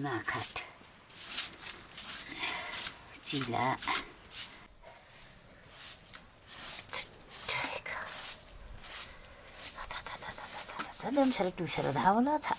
माखाट चिला सदम साह्रो टुसेर धाउला छ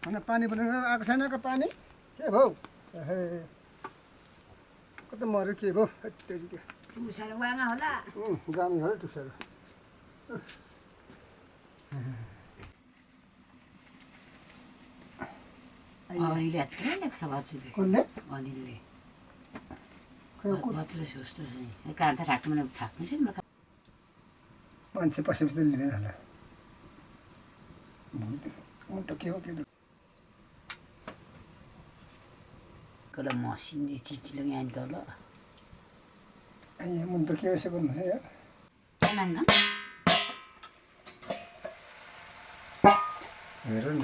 अनि पानी पनि आएको छैन के पानी के भयो कता मर्यो के भयो टुसेर वाङा होला जामी हो टुसेर अनिले फेरि सभा सुबे कसले अनिले बच्रो सोच्नु नि कान्छ राख्नु भने थाक्नु छैन मान्छे पसेपछि त लिँदैन होला म त के हो त्यो कला मसिनले चिचिलो यहाँ त ल ए म त के यसो गर्नु है यार मान्न हेर न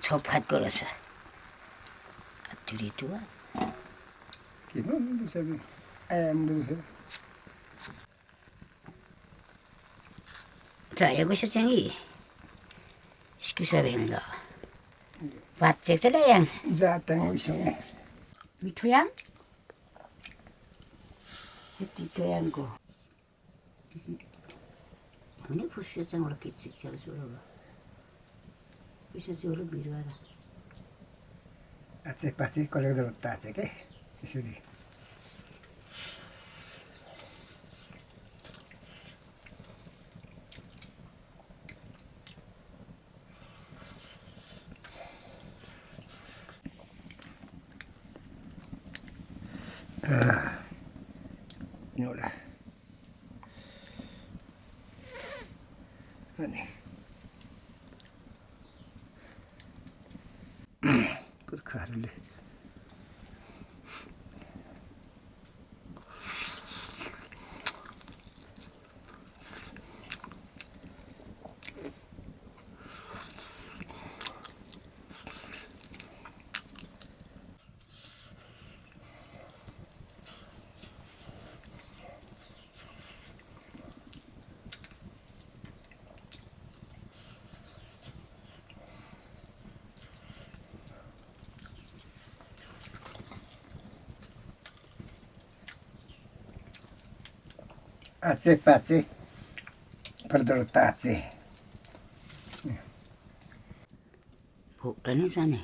छोप खातको रहेछ टुवा के भयो चाहिएको छ चाहिँ स्कुसा भेङ्ग भात चेक्छ ल याङ मिठो याङ तितो याङको हुने फुस्यो चाहिँ एउटा किचिक छ छोरो यसो चाहिँ बिरुवा आचे पाचे कलेक्टर ताचे के यसरी एउटा अनि पुर्खाहरूले आचे पाचे परदर ताचे भोक नै छ नि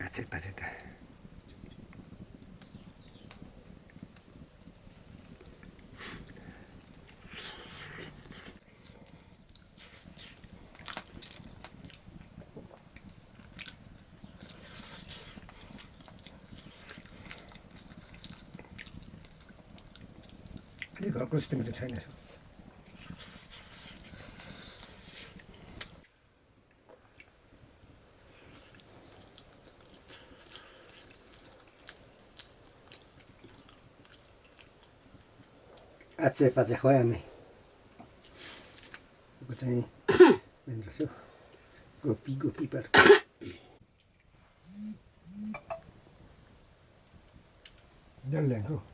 आचे पाचे त घरको स्थिति त छैन आचे पाचे खुवायो हामी अब चाहिँ गोपी गोपी पार्क जल ल्याएको